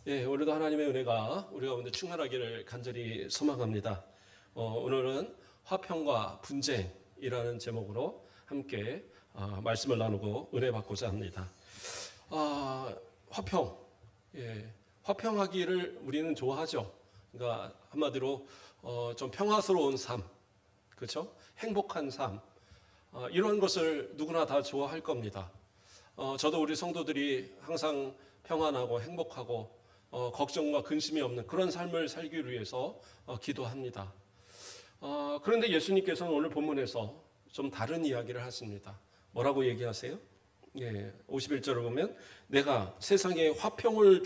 오늘도 하나님의 은혜가 우리 가운데 충만하기를 간절히 소망합니다. 오늘은 화평과 분쟁이라는 제목으로 함께 말씀을 나누고 은혜 받고자 합니다. 화평, 화평하기를 우리는 좋아하죠. 그러니까 한마디로 좀 평화스러운 삶, 그렇죠? 행복한 삶, 이런 것을 누구나 다 좋아할 겁니다. 저도 우리 성도들이 항상 평안하고 행복하고 걱정과 근심이 없는 그런 삶을 살기 위해서 기도합니다. 그런데 예수님께서는 오늘 본문에서 좀 다른 이야기를 하십니다. 뭐라고 얘기하세요? 51절을 보면 내가 세상에 화평을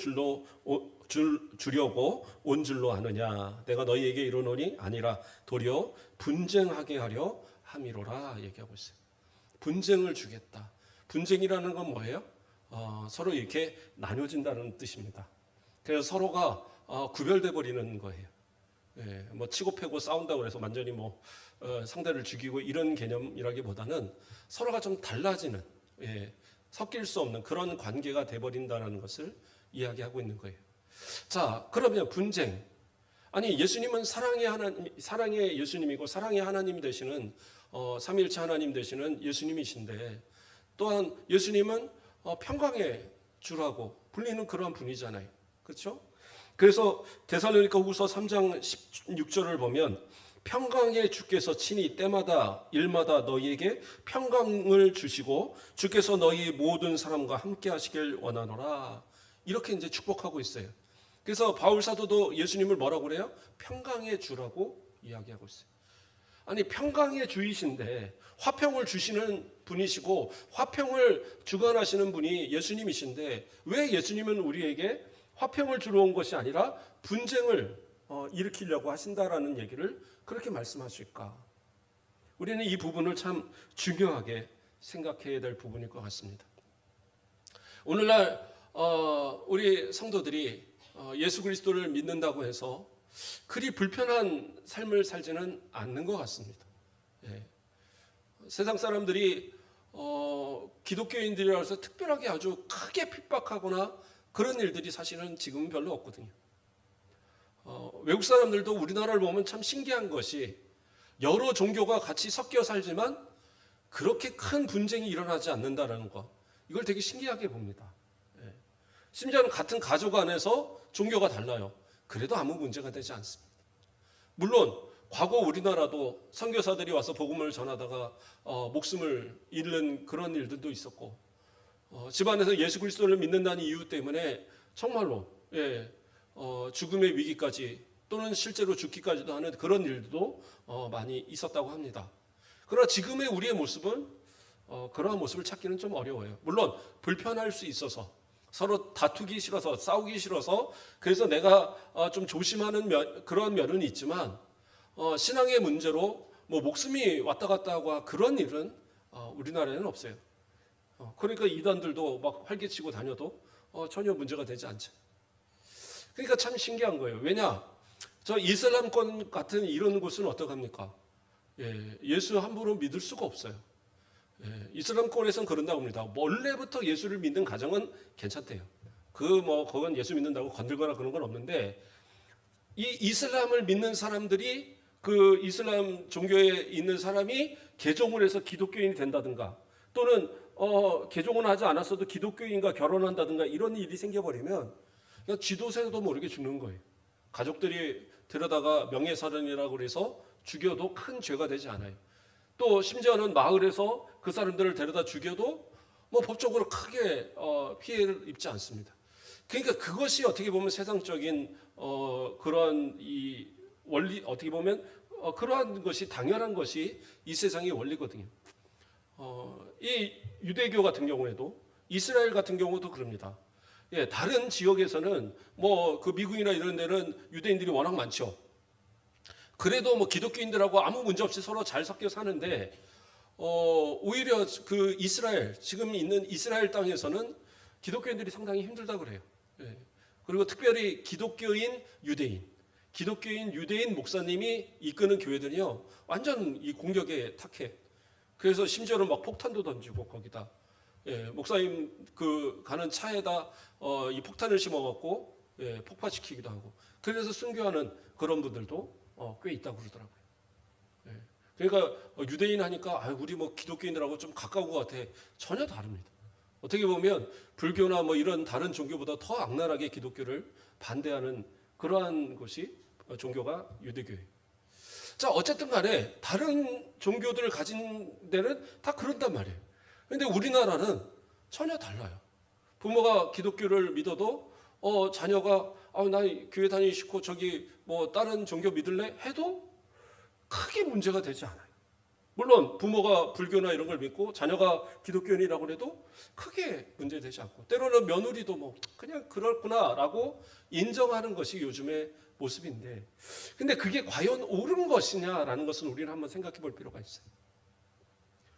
주려고 온 줄로 아느냐, 내가 너희에게 이르노니 아니라 도리어 분쟁하게 하려 함이로라 얘기하고 있어요. 분쟁을 주겠다. 분쟁이라는 건 뭐예요? 서로 이렇게 나뉘어진다는 뜻입니다. 그래서 서로가 구별돼 버리는 거예요. 뭐 치고 패고 싸운다고 해서 완전히 상대를 죽이고 이런 개념이라기보다는 서로가 좀 달라지는, 섞일 수 없는 그런 관계가 돼 버린다는 것을 이야기하고 있는 거예요. 자, 그러면 분쟁. 아니, 예수님은 사랑의 예수님이고 사랑의 하나님 되시는 삼위일체 하나님 되시는 예수님이신데, 또한 예수님은 평강의 주라고 불리는 그런 분이잖아요. 그렇죠? 그래서 데살로니가 후서 3장 16절을 보면 평강의 주께서 친히 때마다 일마다 너희에게 평강을 주시고 주께서 너희 모든 사람과 함께 하시길 원하노라. 이렇게 이제 축복하고 있어요. 그래서 바울 사도도 예수님을 뭐라고 그래요? 평강의 주라고 이야기하고 있어요. 아니, 평강의 주이신데 화평을 주시는 분이시고 화평을 주관하시는 분이 예수님이신데 왜 예수님은 우리에게 화평을 주러 온 것이 아니라 분쟁을 일으키려고 하신다라는 얘기를 그렇게 말씀하실까? 우리는 이 부분을 참 중요하게 생각해야 될 부분일 것 같습니다. 오늘날 우리 성도들이 예수 그리스도를 믿는다고 해서 그리 불편한 삶을 살지는 않는 것 같습니다. 세상 사람들이 기독교인들이라고 해서 특별하게 아주 크게 핍박하거나 그런 일들이 사실은 지금은 별로 없거든요. 외국 사람들도 우리나라를 보면 참 신기한 것이 여러 종교가 같이 섞여 살지만 그렇게 큰 분쟁이 일어나지 않는다는 거, 이걸 되게 신기하게 봅니다. 심지어는 같은 가족 안에서 종교가 달라요. 그래도 아무 문제가 되지 않습니다. 물론 과거 우리나라도 선교사들이 와서 복음을 전하다가 목숨을 잃는 그런 일들도 있었고, 집안에서 예수 그리스도를 믿는다는 이유 때문에 정말로 죽음의 위기까지 또는 실제로 죽기까지도 하는 그런 일도 많이 있었다고 합니다. 그러나 지금의 우리의 모습은 그러한 모습을 찾기는 좀 어려워요. 물론 불편할 수 있어서 서로 다투기 싫어서 싸우기 싫어서 그래서 내가 좀 조심하는 그런 면은 있지만 신앙의 문제로 목숨이 왔다 갔다 하고 그런 일은 우리나라에는 없어요. 그러니까 이단들도 막 활개치고 다녀도 전혀 문제가 되지 않죠. 그러니까 참 신기한 거예요. 왜냐? 저 이슬람권 같은 이런 곳은 어떡합니까? 예수 함부로 믿을 수가 없어요. 이슬람권에서는 그런다고 합니다. 원래부터 예수를 믿는 가정은 괜찮대요. 그건 예수 믿는다고 건들거나 그런 건 없는데, 이 이슬람을 믿는 사람들이 그 이슬람 종교에 있는 사람이 개종을 해서 기독교인이 된다든가, 또는 개종은 하지 않았어도 기독교인과 결혼한다든가 이런 일이 생겨버리면 그냥 쥐도새도 모르게 죽는 거예요. 가족들이 데려다가 명예살인이라고 해서 죽여도 큰 죄가 되지 않아요. 또 심지어는 마을에서 그 사람들을 데려다 죽여도 법적으로 크게 피해를 입지 않습니다. 그러니까 그것이 어떻게 보면 세상적인 그런 이 원리, 어떻게 보면 그러한 것이 당연한 것이 이 세상의 원리거든요. 이 유대교 같은 경우에도, 이스라엘 같은 경우도 그럽니다. 다른 지역에서는 그 미국이나 이런 데는 유대인들이 워낙 많죠. 그래도 기독교인들하고 아무 문제 없이 서로 잘 섞여 사는데, 오히려 그 지금 있는 이스라엘 땅에서는 기독교인들이 상당히 힘들다 그래요. 그리고 특별히 기독교인 유대인 목사님이 이끄는 교회들이요, 완전 이 공격에 탁해. 그래서 심지어는 폭탄도 던지고 거기다 목사님 가는 차에다 이 폭탄을 심어갖고 폭파시키기도 하고 그래서 순교하는 그런 분들도 꽤 있다고 그러더라고요. 예. 그러니까 유대인 하니까 우리 뭐 기독교인들하고 좀 가까운 것 같아. 전혀 다릅니다. 어떻게 보면 불교나 뭐 이런 다른 종교보다 더 악랄하게 기독교를 반대하는 그러한 것이 종교가 유대교예요. 자, 어쨌든 간에 다른 종교들을 가진 데는 다 그런단 말이에요. 근데 우리나라는 전혀 달라요. 부모가 기독교를 믿어도 자녀가 나 교회 다니기 싫고 저기 뭐 다른 종교 믿을래? 해도 크게 문제가 되지 않아요. 물론 부모가 불교나 이런 걸 믿고 자녀가 기독교인이라고 해도 크게 문제되지 않고 때로는 며느리도 뭐 그냥 그렇구나라고 인정하는 것이 요즘의 모습인데 근데 그게 과연 옳은 것이냐라는 것은 우리는 한번 생각해 볼 필요가 있어요.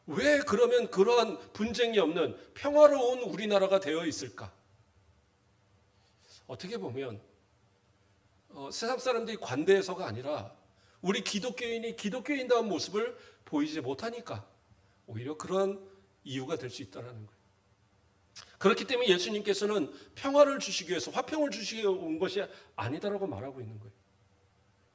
왜 그러면 그러한 분쟁이 없는 평화로운 우리나라가 되어 있을까? 어떻게 보면 세상 사람들이 관대해서가 아니라 우리 기독교인이 기독교인다운 모습을 보이지 못하니까 오히려 그런 이유가 될 수 있다는 거예요. 그렇기 때문에 예수님께서는 평화를 주시기 위해서 화평을 주시기 위해 온 것이 아니다라고 말하고 있는 거예요.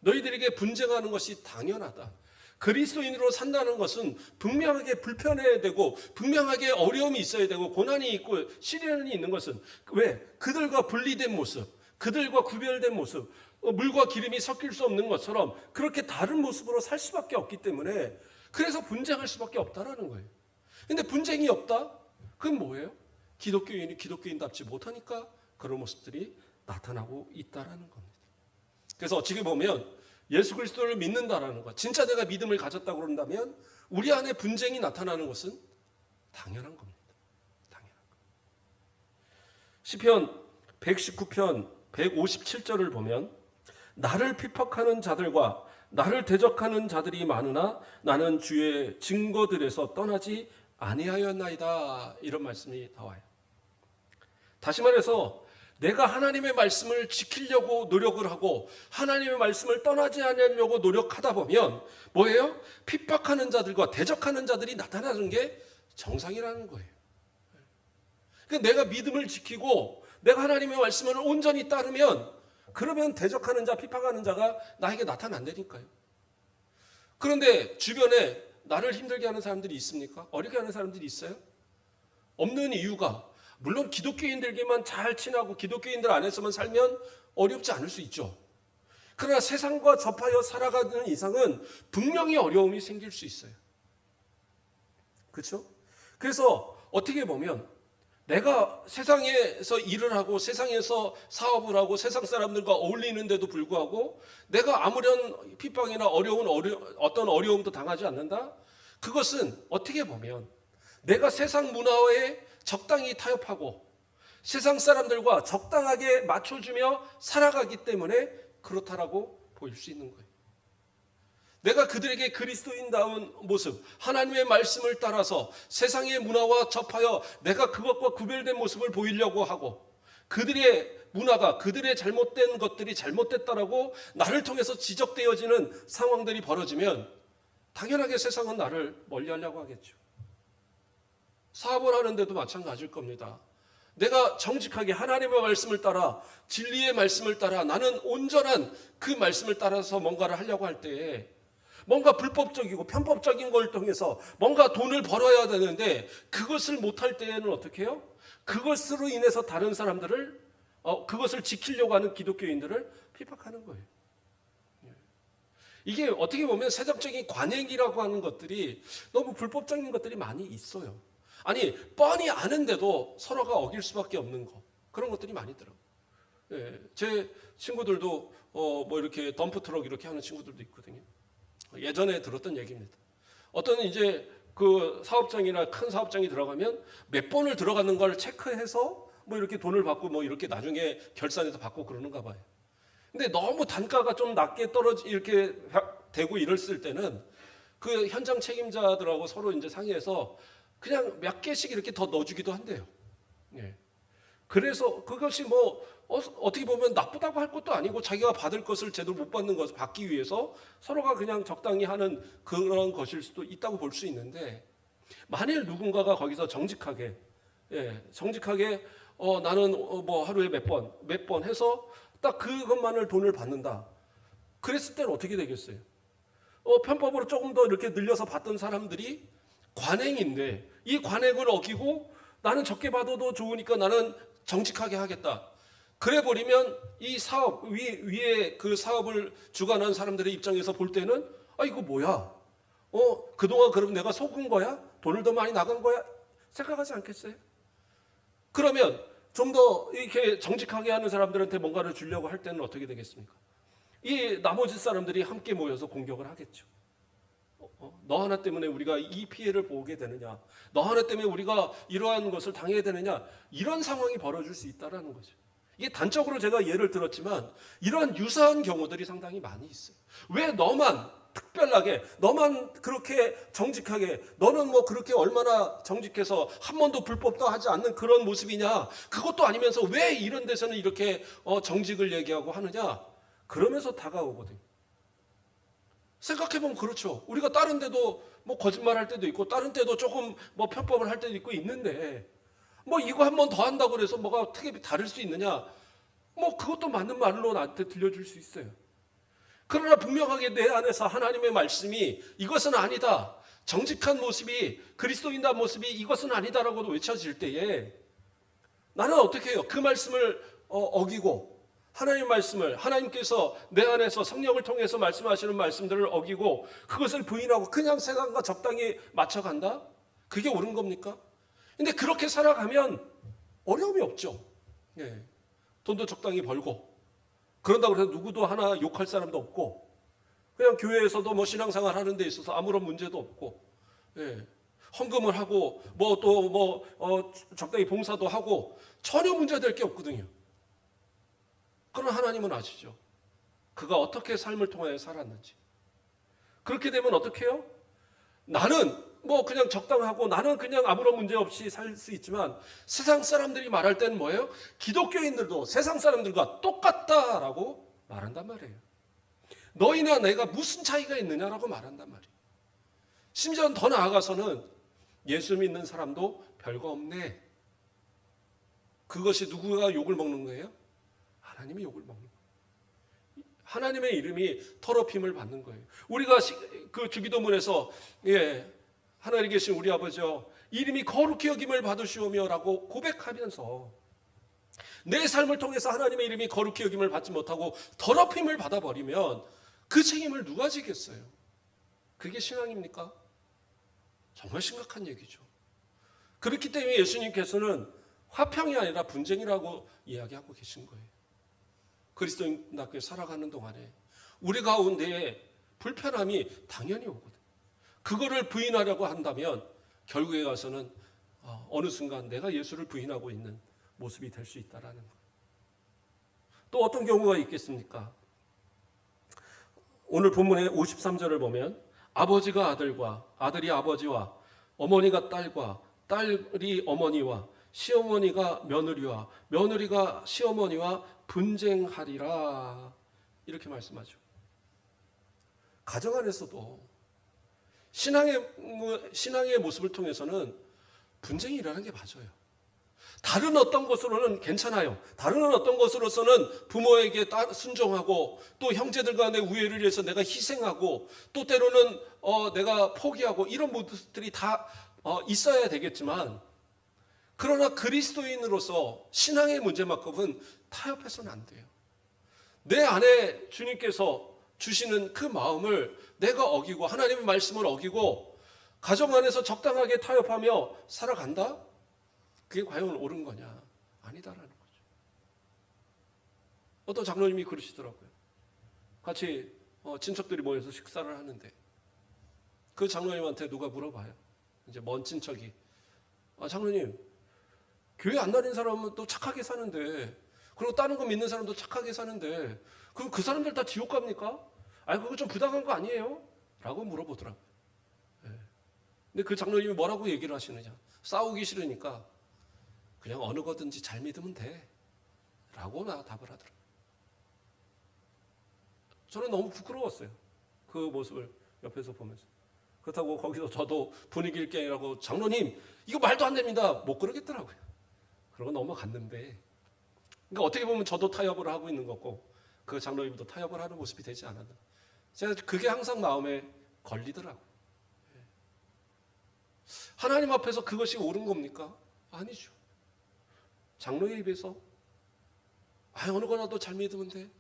너희들에게 분쟁하는 것이 당연하다. 그리스도인으로 산다는 것은 분명하게 불편해야 되고 분명하게 어려움이 있어야 되고 고난이 있고 시련이 있는 것은 왜? 그들과 분리된 모습, 그들과 구별된 모습, 물과 기름이 섞일 수 없는 것처럼 그렇게 다른 모습으로 살 수밖에 없기 때문에 그래서 분쟁할 수밖에 없다라는 거예요. 근데 분쟁이 없다? 그건 뭐예요? 기독교인이 기독교인답지 못하니까 그런 모습들이 나타나고 있다라는 겁니다. 그래서 어떻게 보면 예수 그리스도를 믿는다라는 것, 진짜 내가 믿음을 가졌다고 그런다면 우리 안에 분쟁이 나타나는 것은 당연한 겁니다. 당연한 겁니다. 시편 119편 157절을 보면 나를 핍박하는 자들과 나를 대적하는 자들이 많으나 나는 주의 증거들에서 떠나지 아니하였나이다. 이런 말씀이 나와요. 다시 말해서 내가 하나님의 말씀을 지키려고 노력을 하고 하나님의 말씀을 떠나지 않으려고 노력하다 보면 뭐예요? 핍박하는 자들과 대적하는 자들이 나타나는 게 정상이라는 거예요. 그러니까 내가 믿음을 지키고 내가 하나님의 말씀을 온전히 따르면 그러면 대적하는 자, 핍박하는 자가 나에게 나타난다니까요. 그런데 주변에 나를 힘들게 하는 사람들이 있습니까? 어렵게 하는 사람들이 있어요? 없는 이유가 물론 기독교인들에게만 잘 친하고 기독교인들 안에서만 살면 어렵지 않을 수 있죠. 그러나 세상과 접하여 살아가는 이상은 분명히 어려움이 생길 수 있어요. 그렇죠? 그래서 어떻게 보면 내가 세상에서 일을 하고 세상에서 사업을 하고 세상 사람들과 어울리는데도 불구하고 내가 아무런 핍박이나 어떤 어려움도 당하지 않는다? 그것은 어떻게 보면 내가 세상 문화에 적당히 타협하고 세상 사람들과 적당하게 맞춰주며 살아가기 때문에 그렇다라고 보일 수 있는 거예요. 내가 그들에게 그리스도인다운 모습, 하나님의 말씀을 따라서 세상의 문화와 접하여 내가 그것과 구별된 모습을 보이려고 하고 그들의 문화가 그들의 잘못된 것들이 잘못됐다라고 나를 통해서 지적되어지는 상황들이 벌어지면 당연하게 세상은 나를 멀리하려고 하겠죠. 사업을 하는데도 마찬가지일 겁니다. 내가 정직하게 하나님의 말씀을 따라 진리의 말씀을 따라 나는 온전한 그 말씀을 따라서 뭔가를 하려고 할 때에 뭔가 불법적이고 편법적인 걸 통해서 뭔가 돈을 벌어야 되는데 그것을 못할 때에는 어떻게 해요? 그것으로 인해서 다른 사람들을 그것을 지키려고 하는 기독교인들을 핍박하는 거예요. 이게 어떻게 보면 세상적인 관행이라고 하는 것들이 너무 불법적인 것들이 많이 있어요. 아니 뻔히 아는데도 서로가 어길 수밖에 없는 거 그런 것들이 많이 있더라고요. 예, 제 친구들도 뭐 이렇게 덤프트럭 이렇게 하는 친구들도 있거든요. 예전에 들었던 얘기입니다. 어떤 이제 그 사업장이나 큰 사업장이 들어가면 몇 번을 들어가는 걸 체크해서 뭐 이렇게 돈을 받고 뭐 이렇게 나중에 결산해서 받고 그러는가 봐요. 근데 너무 단가가 좀 낮게 이렇게 되고 이랬을 때는 그 현장 책임자들하고 서로 이제 상의해서 그냥 몇 개씩 이렇게 더 넣어주기도 한대요. 예. 그래서 그것이 뭐 어떻게 보면 나쁘다고 할 것도 아니고 자기가 받을 것을 제대로 못 받는 것을 받기 위해서 서로가 그냥 적당히 하는 그런 것일 수도 있다고 볼 수 있는데 만일 누군가가 거기서 정직하게 나는 뭐 하루에 몇 번 해서 딱 그것만을 돈을 받는다. 그랬을 때는 어떻게 되겠어요? 편법으로 조금 더 이렇게 늘려서 받던 사람들이 관행인데 이 관행을 어기고 나는 적게 받아도 좋으니까 나는 정직하게 하겠다. 그래 버리면 이 사업 위에 그 사업을 주관한 사람들의 입장에서 볼 때는 이거 뭐야? 그동안 그럼 내가 속은 거야? 돈을 더 많이 나간 거야? 생각하지 않겠어요? 그러면 좀 더 이렇게 정직하게 하는 사람들한테 뭔가를 주려고 할 때는 어떻게 되겠습니까? 이 나머지 사람들이 함께 모여서 공격을 하겠죠. 너 하나 때문에 우리가 이 피해를 보게 되느냐? 너 하나 때문에 우리가 이러한 것을 당해야 되느냐? 이런 상황이 벌어질 수 있다는 거죠. 이게 단적으로 제가 예를 들었지만 이러한 유사한 경우들이 상당히 많이 있어요. 왜 너만 특별하게, 너만 그렇게 정직하게, 너는 뭐 그렇게 얼마나 정직해서 한 번도 불법도 하지 않는 그런 모습이냐? 그것도 아니면서 왜 이런 데서는 이렇게 정직을 얘기하고 하느냐? 그러면서 다가오거든요. 생각해보면 그렇죠. 우리가 다른 데도 뭐 거짓말 할 때도 있고 다른 데도 조금 뭐 편법을 할 때도 있고 있는데 뭐 이거 한 번 더 한다고 해서 뭐가 어떻게 다를 수 있느냐? 뭐 그것도 맞는 말로 나한테 들려줄 수 있어요. 그러나 분명하게 내 안에서 하나님의 말씀이 이것은 아니다. 정직한 모습이 그리스도인다 모습이 이것은 아니다라고 외쳐질 때에 나는 어떻게 해요? 그 말씀을 어기고 하나님 말씀을 하나님께서 내 안에서 성령을 통해서 말씀하시는 말씀들을 어기고 그것을 부인하고 그냥 생각과 적당히 맞춰간다? 그게 옳은 겁니까? 근데 그렇게 살아가면 어려움이 없죠. 예. 돈도 적당히 벌고 그런다고 해서 누구도 하나 욕할 사람도 없고 그냥 교회에서도 뭐 신앙생활 하는 데 있어서 아무런 문제도 없고 예. 헌금을 하고 뭐 또 적당히 봉사도 하고 전혀 문제될 게 없거든요. 그러나 하나님은 아시죠. 그가 어떻게 삶을 통하여 살았는지. 그렇게 되면 어떻게 해요? 나는 뭐 그냥 적당하고 나는 그냥 아무런 문제 없이 살 수 있지만 세상 사람들이 말할 때는 뭐예요? 기독교인들도 세상 사람들과 똑같다라고 말한단 말이에요. 너희나 내가 무슨 차이가 있느냐라고 말한단 말이에요. 심지어 더 나아가서는 예수 믿는 사람도 별거 없네. 그것이 누구가 욕을 먹는 거예요? 하나님이 욕을 먹는 거예요. 하나님의 이름이 더럽힘을 받는 거예요. 우리가 그 주기도문에서 하나님 계신 우리 아버지여 이름이 거룩히 여김을 받으시오며라고 고백하면서 내 삶을 통해서 하나님의 이름이 거룩히 여김을 받지 못하고 더럽힘을 받아버리면 그 책임을 누가 지겠어요? 그게 신앙입니까? 정말 심각한 얘기죠. 그렇기 때문에 예수님께서는 화평이 아니라 분쟁이라고 이야기하고 계신 거예요. 그리스도인답게 살아가는 동안에 우리 가운데에 불편함이 당연히 오거든요. 그거를 부인하려고 한다면 결국에 가서는 어느 순간 내가 예수를 부인하고 있는 모습이 될 수 있다라는 거예요. 또 어떤 경우가 있겠습니까? 오늘 본문의 53절을 보면 아버지가 아들과 아들이 아버지와 어머니가 딸과 딸이 어머니와 시어머니가 며느리와 며느리가 시어머니와 분쟁하리라 이렇게 말씀하죠. 가정 안에서도 신앙의 모습을 통해서는 분쟁이 일어나는 게 맞아요. 다른 어떤 것으로는 괜찮아요. 다른 어떤 것으로서는 부모에게 순종하고 또 형제들 간의 우애를 위해서 내가 희생하고 또 때로는 내가 포기하고 이런 모습들이 다 있어야 되겠지만 그러나 그리스도인으로서 신앙의 문제만큼은 타협해서는 안 돼요. 내 안에 주님께서 주시는 그 마음을 내가 어기고 하나님의 말씀을 어기고 가정 안에서 적당하게 타협하며 살아간다? 그게 과연 옳은 거냐? 아니다라는 거죠. 어떤 장로님이 그러시더라고요. 같이 친척들이 모여서 식사를 하는데 그 장로님한테 누가 물어봐요. 이제 먼 친척이 장로님 교회 안 다니는 사람은 또 착하게 사는데 그리고 다른 거 믿는 사람도 착하게 사는데 그럼 그 사람들 다 지옥 갑니까? 아니 그거 좀 부당한 거 아니에요? 라고 물어보더라고요. 근데 그 장로님이 뭐라고 얘기를 하시느냐? 싸우기 싫으니까 그냥 어느 거든지 잘 믿으면 돼 라고 답을 하더라고요. 저는 너무 부끄러웠어요. 그 모습을 옆에서 보면서. 그렇다고 거기서 저도 분위기 일경이라고 장로님 이거 말도 안 됩니다 못 그러겠더라고요. 그러고 넘어갔는데, 그러니까 어떻게 보면 저도 타협을 하고 있는 거고 그 장로님도 타협을 하는 모습이 되지 않았나. 제가 그게 항상 마음에 걸리더라고요. 하나님 앞에서 그것이 옳은 겁니까? 아니죠. 장로의 입에서 어느 거라도 잘 믿으면 돼.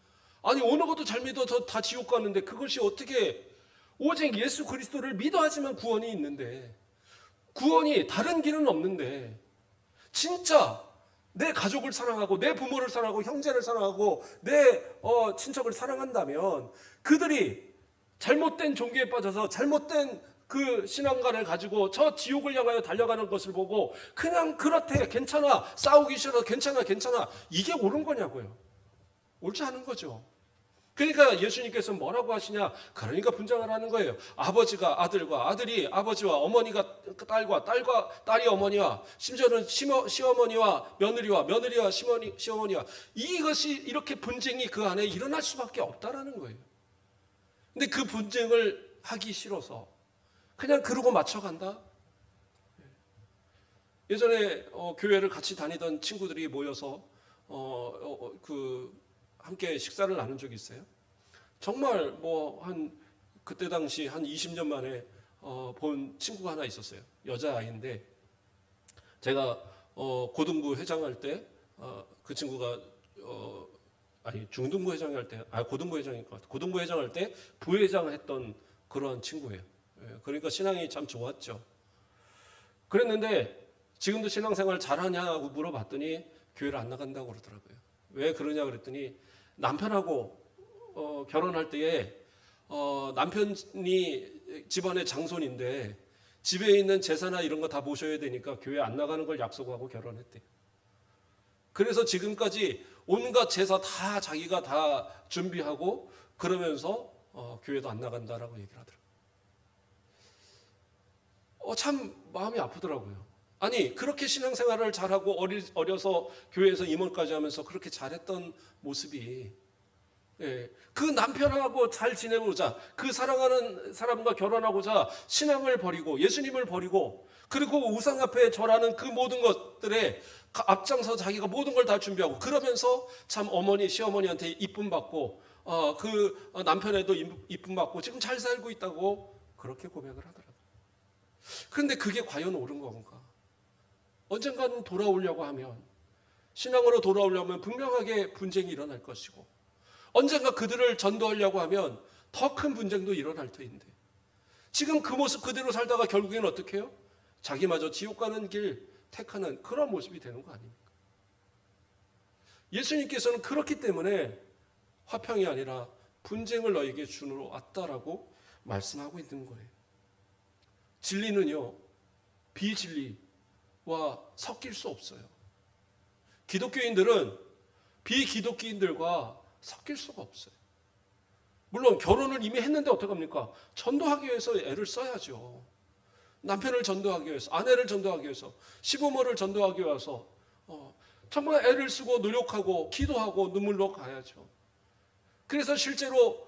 아니 어느 것도 잘 믿어서 다 지옥 가는데 그것이 어떻게, 오직 예수 그리스도를 믿어야지만 구원이 있는데, 구원이 다른 길은 없는데, 진짜 내 가족을 사랑하고 내 부모를 사랑하고 형제를 사랑하고 내 친척을 사랑한다면 그들이 잘못된 종교에 빠져서 잘못된 그 신앙관을 가지고 저 지옥을 향하여 달려가는 것을 보고 그냥 그렇대, 괜찮아, 싸우기 싫어, 괜찮아 이게 옳은 거냐고요. 옳지 않은 거죠. 그러니까 예수님께서 뭐라고 하시냐? 그러니까 분쟁을 하는 거예요. 아버지가 아들과, 아들이 아버지와, 어머니가 딸과, 딸과 딸이 어머니와, 심지어는 시어머니와 며느리와, 며느리와 시어머니와, 이것이 이렇게 분쟁이 그 안에 일어날 수밖에 없다라는 거예요. 근데 그 분쟁을 하기 싫어서 그냥 그러고 맞춰간다. 예전에 교회를 같이 다니던 친구들이 모여서 함께 식사를 나눈 적이 있어요. 정말 그때 당시 한 20년 만에 본 친구가 하나 있었어요. 여자아이인데 제가 고등부 회장할 때 그 친구가 중등부 회장할 때 고등부 회장일 것 같아요. 고등부 회장할 때 부회장 했던 그런 친구예요. 그러니까 신앙이 참 좋았죠. 그랬는데 지금도 신앙생활 잘하냐고 물어봤더니 교회를 안 나간다고 그러더라고요. 왜 그러냐 그랬더니 남편하고 결혼할 때에 남편이 집안의 장손인데 집에 있는 제사나 이런 거 다 모셔야 되니까 교회 안 나가는 걸 약속하고 결혼했대요. 그래서 지금까지 온갖 제사 다 자기가 다 준비하고 그러면서 교회도 안 나간다라고 얘기를 하더라고요. 참 마음이 아프더라고요. 아니 그렇게 신앙생활을 잘하고 어려서 교회에서 임원까지 하면서 그렇게 잘했던 모습이, 그 남편하고 잘 지내보자, 그 사랑하는 사람과 결혼하고자 신앙을 버리고 예수님을 버리고 그리고 우상 앞에 절하는 그 모든 것들에 앞장서 자기가 모든 걸 다 준비하고 그러면서 참 어머니 시어머니한테 이쁨 받고 그 남편에도 이쁨 받고 지금 잘 살고 있다고 그렇게 고백을 하더라고요. 그런데 그게 과연 옳은 건가? 언젠가는 돌아오려고 하면, 신앙으로 돌아오려면 분명하게 분쟁이 일어날 것이고 언젠가 그들을 전도하려고 하면 더 큰 분쟁도 일어날 터인데 지금 그 모습 그대로 살다가 결국에는 어떻게 해요? 자기마저 지옥 가는 길 택하는 그런 모습이 되는 거 아닙니까? 예수님께서는 그렇기 때문에 화평이 아니라 분쟁을 너에게 주노로 왔다라고 말씀하고 있는 거예요. 진리는요, 비진리와 섞일 수 없어요. 기독교인들은 비기독교인들과 섞일 수가 없어요. 물론 결혼을 이미 했는데 어떡합니까? 전도하기 위해서 애를 써야죠. 남편을 전도하기 위해서, 아내를 전도하기 위해서, 시부모를 전도하기 위해서 정말 애를 쓰고 노력하고 기도하고 눈물로 가야죠. 그래서 실제로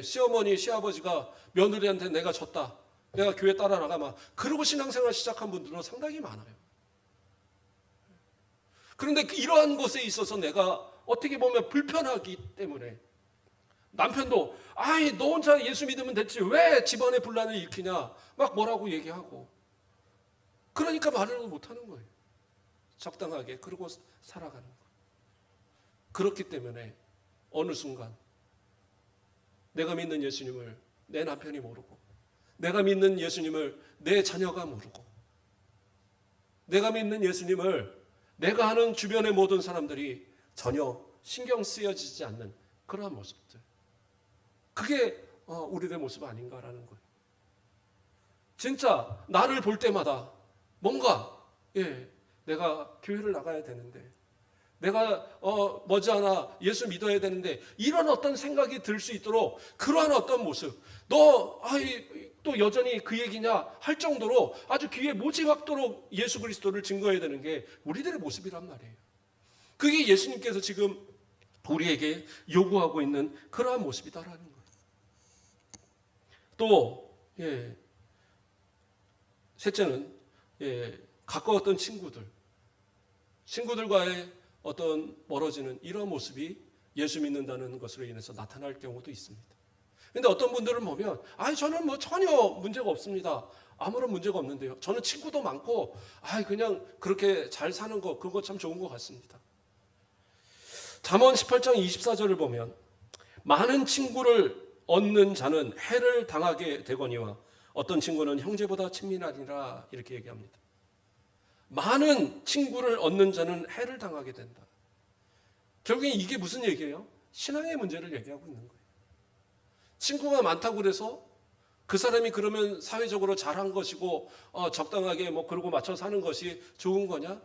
시어머니, 시아버지가 며느리한테 내가 졌다, 내가 교회 따라 나가마, 그러고 신앙생활 시작한 분들은 상당히 많아요. 그런데 이러한 것에 있어서 내가 어떻게 보면 불편하기 때문에 남편도 너 혼자 예수 믿으면 됐지 왜 집안에 분란을 일으키냐 막 뭐라고 얘기하고, 그러니까 말을 못하는 거예요. 적당하게 그러고 살아가는 거예요. 그렇기 때문에 어느 순간 내가 믿는 예수님을 내 남편이 모르고, 내가 믿는 예수님을 내 자녀가 모르고, 내가 믿는 예수님을 내가 하는 주변의 모든 사람들이 전혀 신경 쓰여지지 않는 그러한 모습들, 그게 우리들의 모습 아닌가라는 거예요. 진짜 나를 볼 때마다 뭔가 내가 교회를 나가야 되는데, 내가 머지않아 예수 믿어야 되는데, 이런 어떤 생각이 들 수 있도록 그러한 어떤 모습, 또 여전히 그 얘기냐 할 정도로 아주 귀에 못이 박도록 예수 그리스도를 증거해야 되는 게 우리들의 모습이란 말이에요. 그게 예수님께서 지금 우리에게 요구하고 있는 그러한 모습이다라는 거예요. 또 셋째는 가까웠던 친구들, 친구들과의 어떤 멀어지는 이런 모습이 예수 믿는다는 것으로 인해서 나타날 경우도 있습니다. 근데 어떤 분들은 보면 저는 뭐 전혀 문제가 없습니다. 아무런 문제가 없는데요. 저는 친구도 많고 그냥 그렇게 잘 사는 거 그거 참 좋은 것 같습니다. 잠언 18장 24절을 보면 많은 친구를 얻는 자는 해를 당하게 되거니와 어떤 친구는 형제보다 친밀하니라 이렇게 얘기합니다. 많은 친구를 얻는 자는 해를 당하게 된다. 결국엔 이게 무슨 얘기예요? 신앙의 문제를 얘기하고 있는 거예요. 친구가 많다고 그래서 그 사람이 그러면 사회적으로 잘한 것이고 적당하게 뭐 그러고 맞춰 사는 것이 좋은 거냐?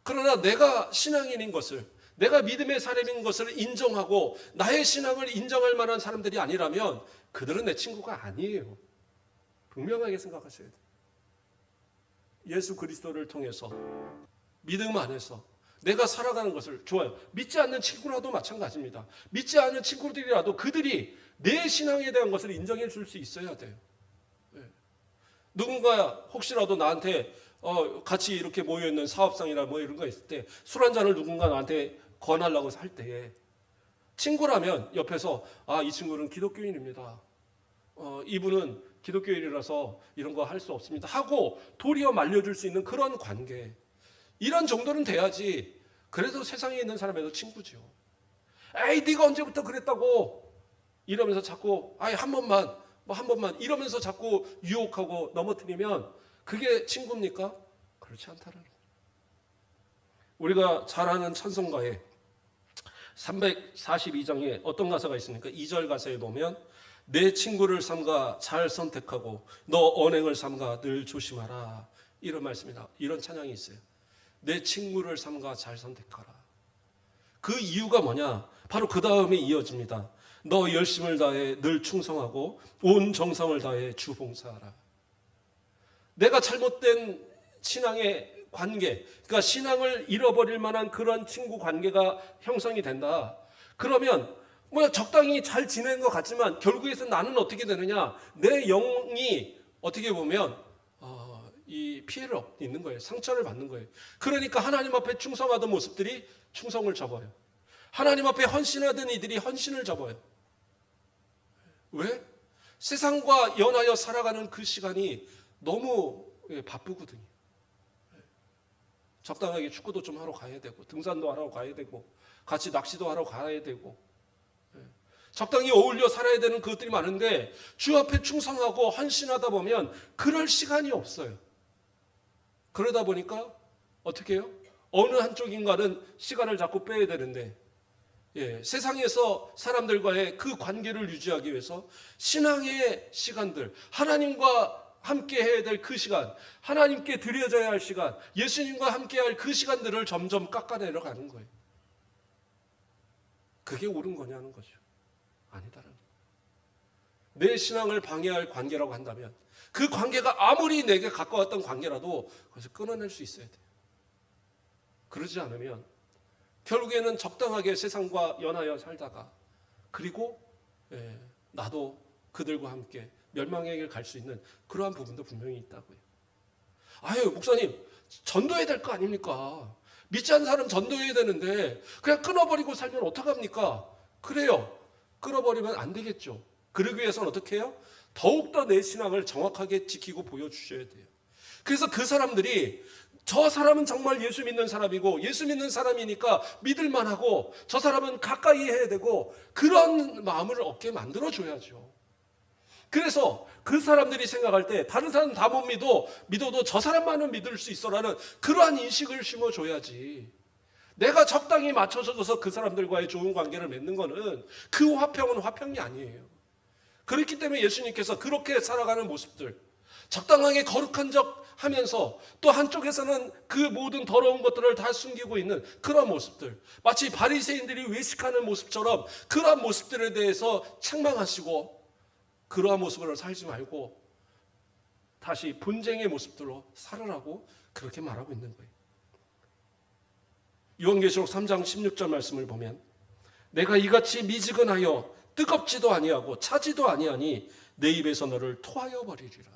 그러나 내가 신앙인인 것을, 내가 믿음의 사람인 것을 인정하고 나의 신앙을 인정할 만한 사람들이 아니라면 그들은 내 친구가 아니에요. 분명하게 생각하셔야 돼요. 예수 그리스도를 통해서 믿음 안에서 내가 살아가는 것을 좋아요. 믿지 않는 친구라도 마찬가지입니다. 믿지 않는 친구들이라도 그들이 내 신앙에 대한 것을 인정해 줄 수 있어야 돼요. 누군가 혹시라도 나한테 같이 이렇게 모여있는 사업상이나 뭐 이런 거 있을 때 술 한 잔을 누군가 나한테 권하려고 할 때 친구라면 옆에서 이 친구는 기독교인입니다. 이분은 기독교인이라서 이런 거 할 수 없습니다. 하고 도리어 말려줄 수 있는 그런 관계. 이런 정도는 돼야지. 그래도 세상에 있는 사람에도 친구죠. 네가 언제부터 그랬다고 이러면서 자꾸 한 번만 이러면서 자꾸 유혹하고 넘어뜨리면 그게 친구입니까? 그렇지 않다는 거예요. 우리가 잘 아는 찬송가에 342장에 어떤 가사가 있습니까? 2절 가사에 보면 내 친구를 삼가 잘 선택하고 너 언행을 삼가 늘 조심하라. 이런 말씀이다. 이런 찬양이 있어요. 내 친구를 삼가 잘 선택하라. 그 이유가 뭐냐? 바로 그 다음에 이어집니다. 너 열심을 다해 늘 충성하고 온 정성을 다해 주 봉사하라. 내가 잘못된 신앙의 관계, 그러니까 신앙을 잃어버릴 만한 그런 친구 관계가 형성이 된다. 그러면 적당히 잘 지내는 것 같지만 결국에서 나는 어떻게 되느냐? 내 영이 어떻게 보면 이 피해를 입는 거예요. 상처를 받는 거예요. 그러니까 하나님 앞에 충성하던 모습들이 충성을 접어요. 하나님 앞에 헌신하던 이들이 헌신을 접어요. 왜? 세상과 연하여 살아가는 그 시간이 너무 바쁘거든요. 적당하게 축구도 좀 하러 가야 되고 등산도 하러 가야 되고 같이 낚시도 하러 가야 되고 적당히 어울려 살아야 되는 그것들이 많은데 주 앞에 충성하고 헌신하다 보면 그럴 시간이 없어요. 그러다 보니까 어떻게 해요? 어느 한쪽인가는 시간을 자꾸 빼야 되는데 세상에서 사람들과의 그 관계를 유지하기 위해서 신앙의 시간들, 하나님과 함께 해야 될 그 시간, 하나님께 드려져야 할 시간, 예수님과 함께 할 그 시간들을 점점 깎아내려 가는 거예요. 그게 옳은 거냐는 거죠. 아니다라는 거예요. 내 신앙을 방해할 관계라고 한다면 그 관계가 아무리 내게 가까웠던 관계라도 그것을 끊어낼 수 있어야 돼요. 그러지 않으면 결국에는 적당하게 세상과 연하여 살다가 그리고 나도 그들과 함께 멸망의 길 갈 수 있는 그러한 부분도 분명히 있다고요. 목사님 전도해야 될 거 아닙니까? 믿지 않는 사람 전도해야 되는데 그냥 끊어버리고 살면 어떡합니까? 그래요. 끊어버리면 안 되겠죠. 그러기 위해서는 어떻게 해요? 더욱더 내 신앙을 정확하게 지키고 보여주셔야 돼요. 그래서 그 사람들이 저 사람은 정말 예수 믿는 사람이고 예수 믿는 사람이니까 믿을만하고 저 사람은 가까이 해야 되고 그런 마음을 얻게 만들어줘야죠. 그래서 그 사람들이 생각할 때 다른 사람 다 못 믿어도 저 사람만은 믿을 수 있어라는 그러한 인식을 심어줘야지. 내가 적당히 맞춰줘서 그 사람들과의 좋은 관계를 맺는 거는 그 화평은 화평이 아니에요. 그렇기 때문에 예수님께서 그렇게 살아가는 모습들, 적당하게 거룩한 척 하면서 또 한쪽에서는 그 모든 더러운 것들을 다 숨기고 있는 그런 모습들, 마치 바리새인들이 외식하는 모습처럼 그러한 모습들에 대해서 책망하시고 그러한 모습으로 살지 말고 다시 분쟁의 모습들로 살으라고 그렇게 말하고 있는 거예요. 요한계시록 3장 16절 말씀을 보면 내가 이같이 미지근하여 뜨겁지도 아니하고 차지도 아니하니 내 입에서 너를 토하여 버리리라.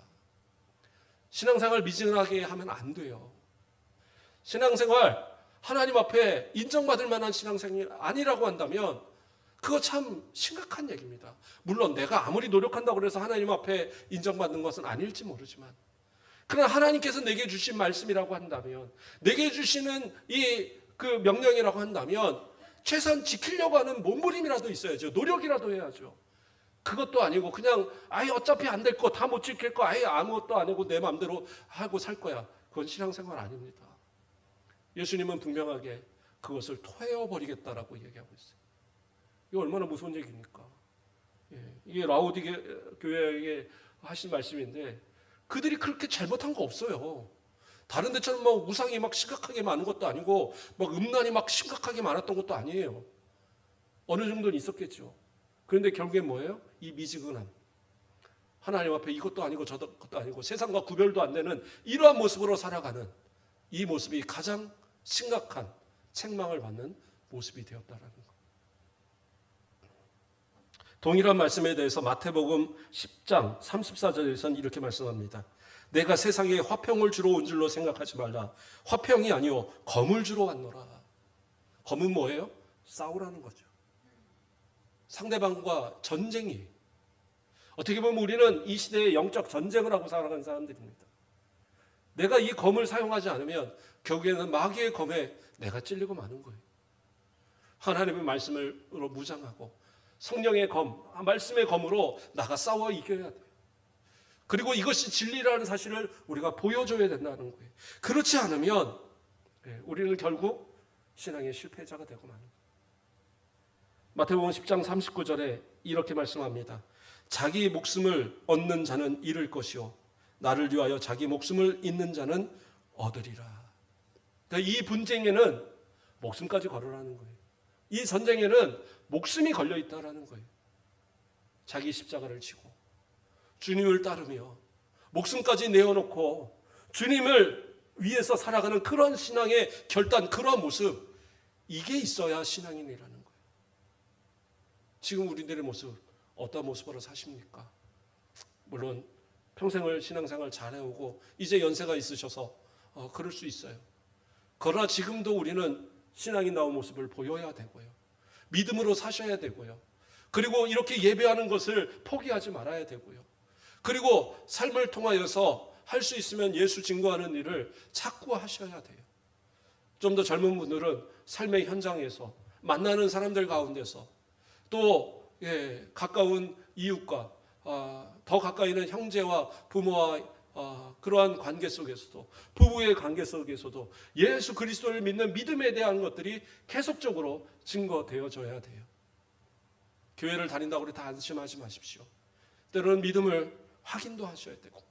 신앙생활 미지근하게 하면 안 돼요. 신앙생활 하나님 앞에 인정받을 만한 신앙생활이 아니라고 한다면 그거 참 심각한 얘기입니다. 물론 내가 아무리 노력한다고 해서 하나님 앞에 인정받는 것은 아닐지 모르지만, 그러나 하나님께서 내게 주신 말씀이라고 한다면, 내게 주시는 그 명령이라고 한다면 최소한 지키려고 하는 몸부림이라도 있어야죠. 노력이라도 해야죠. 그것도 아니고 그냥 아예 어차피 안 될 거, 다 못 지킬 거 아예 아무것도 안 하고 내 마음대로 하고 살 거야. 그건 신앙생활 아닙니다. 예수님은 분명하게 그것을 토해버리겠다라고 얘기하고 있어요. 이거 얼마나 무서운 얘기입니까? 이게 라오디게 교회에 하신 말씀인데, 그들이 그렇게 잘못한 거 없어요. 다른 데처럼 막 우상이 막 심각하게 많은 것도 아니고 막 음란이 막 심각하게 많았던 것도 아니에요. 어느 정도는 있었겠죠. 그런데 결국엔 뭐예요? 이 미지근함. 하나님 앞에 이것도 아니고 저것도 아니고 세상과 구별도 안 되는 이러한 모습으로 살아가는 이 모습이 가장 심각한 책망을 받는 모습이 되었다라는 것. 동일한 말씀에 대해서 마태복음 10장 34절에서는 이렇게 말씀합니다. 내가 세상에 화평을 주러 온 줄로 생각하지 말라. 화평이 아니요 검을 주러 왔노라. 검은 뭐예요? 싸우라는 거죠. 상대방과 전쟁이. 어떻게 보면 우리는 이 시대에 영적 전쟁을 하고 살아가는 사람들입니다. 내가 이 검을 사용하지 않으면 결국에는 마귀의 검에 내가 찔리고 마는 거예요. 하나님의 말씀으로 무장하고 성령의 검, 말씀의 검으로 나가 싸워 이겨야 돼요. 그리고 이것이 진리라는 사실을 우리가 보여줘야 된다는 거예요. 그렇지 않으면 우리는 결국 신앙의 실패자가 되고 마는 거예요. 마태복음 10장 39절에 이렇게 말씀합니다. 자기 목숨을 얻는 자는 잃을 것이요 나를 위하여 자기 목숨을 잃는 자는 얻으리라. 그러니까 이 분쟁에는 목숨까지 걸으라는 거예요. 이 전쟁에는 목숨이 걸려 있다라는 거예요. 자기 십자가를 지고 주님을 따르며 목숨까지 내어놓고 주님을 위해서 살아가는 그런 신앙의 결단, 그런 모습, 이게 있어야 신앙인이라는 거예요. 지금 우리들의 모습 어떤 모습으로 사십니까? 물론 평생을 신앙생활 잘 해오고 이제 연세가 있으셔서 그럴 수 있어요. 그러나 지금도 우리는 신앙인다운 모습을 보여야 되고요. 믿음으로 사셔야 되고요. 그리고 이렇게 예배하는 것을 포기하지 말아야 되고요. 그리고 삶을 통하여서 할 수 있으면 예수 증거하는 일을 자꾸 하셔야 돼요. 좀 더 젊은 분들은 삶의 현장에서 만나는 사람들 가운데서 또 가까운 이웃과 더 가까이는 형제와 부모와 그러한 관계 속에서도, 부부의 관계 속에서도 예수 그리스도를 믿는 믿음에 대한 것들이 계속적으로 증거되어져야 돼요. 교회를 다닌다고 해서 다 안심하지 마십시오. 때로는 믿음을 확인도 하셔야 되고.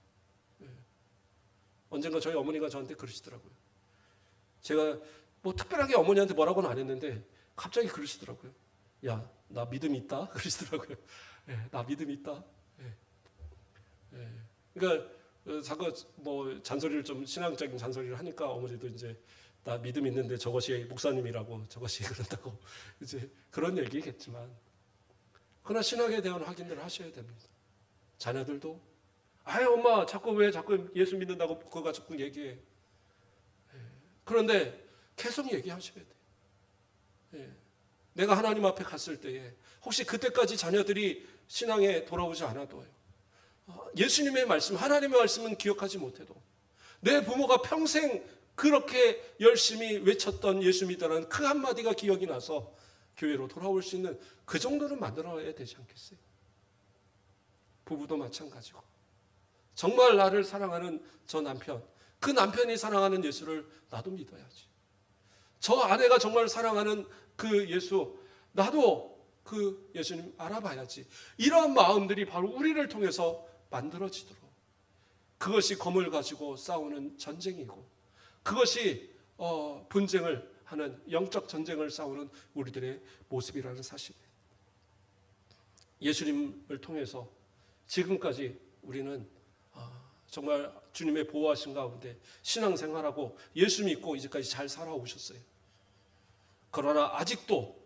언젠가 저희 어머니가 저한테 그러시더라고요. 제가 뭐 특별하게 어머니한테 뭐라고는 안 했는데 갑자기 그러시더라고요. 야, 나 믿음 있다? 그러시더라고요. 나 믿음 있다? 그러니까 자꾸 뭐 잔소리를 좀 신앙적인 잔소리를 하니까 어머니도 이제 나 믿음 있는데 저것이 목사님이라고 저것이 그런다고 이제 그런 얘기겠지만, 그러나 신앙에 대한 확인을 하셔야 됩니다. 자녀들도 아유 엄마 왜 자꾸 예수 믿는다고 그거 자꾸 얘기해. 그런데 계속 얘기하셔야 돼요. 내가 하나님 앞에 갔을 때에 혹시 그때까지 자녀들이 신앙에 돌아오지 않아도요, 예수님의 말씀, 하나님의 말씀은 기억하지 못해도 내 부모가 평생 그렇게 열심히 외쳤던 예수 믿으라는 그 한마디가 기억이 나서 교회로 돌아올 수 있는 그 정도는 만들어야 되지 않겠어요? 부부도 마찬가지고, 정말 나를 사랑하는 저 남편, 그 남편이 사랑하는 예수를 나도 믿어야지. 저 아내가 정말 사랑하는 그 예수, 나도 그 예수님 알아봐야지. 이러한 마음들이 바로 우리를 통해서 만들어지도록, 그것이 검을 가지고 싸우는 전쟁이고, 그것이 분쟁을 하는 영적 전쟁을 싸우는 우리들의 모습이라는 사실이에요. 예수님을 통해서 지금까지 우리는 정말 주님의 보호하신 가운데 신앙생활하고 예수 믿고 이제까지 잘 살아오셨어요. 그러나 아직도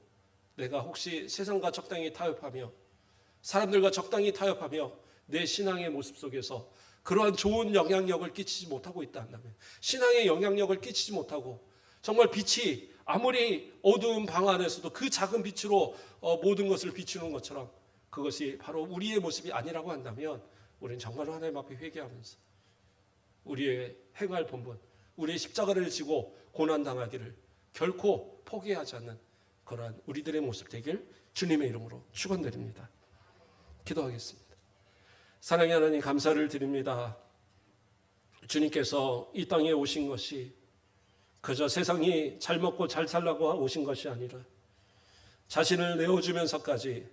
내가 혹시 세상과 적당히 타협하며 사람들과 적당히 타협하며 내 신앙의 모습 속에서 그러한 좋은 영향력을 끼치지 못하고 있다 한다면, 신앙의 영향력을 끼치지 못하고 정말 빛이 아무리 어두운 방 안에서도 그 작은 빛으로 모든 것을 비추는 것처럼 그것이 바로 우리의 모습이 아니라고 한다면, 우리는 정말 하나님 앞에 회개하면서 우리의 행할 본분, 우리의 십자가를 지고 고난당하기를 결코 포기하지 않는 그러한 우리들의 모습 되길 주님의 이름으로 축원드립니다. 기도하겠습니다. 사랑의 하나님, 감사를 드립니다. 주님께서 이 땅에 오신 것이 그저 세상이 잘 먹고 잘 살라고 오신 것이 아니라 자신을 내어주면서까지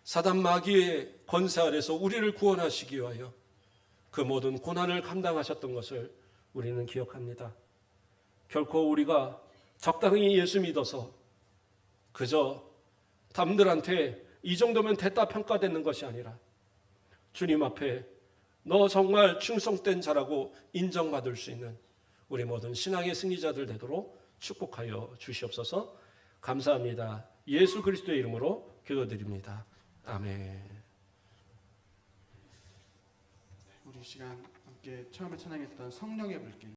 사단 마귀의 권세 아래서 우리를 구원하시기 위하여 그 모든 고난을 감당하셨던 것을 우리는 기억합니다. 결코 우리가 적당히 예수 믿어서 그저 남들한테 이 정도면 됐다 평가되는 것이 아니라 주님 앞에 너 정말 충성된 자라고 인정받을 수 있는 우리 모든 신앙의 승리자들 되도록 축복하여 주시옵소서. 감사합니다. 예수 그리스도의 이름으로 기도드립니다. 아멘. 우리 시간 함께 처음에 찬양했던 성령의 불길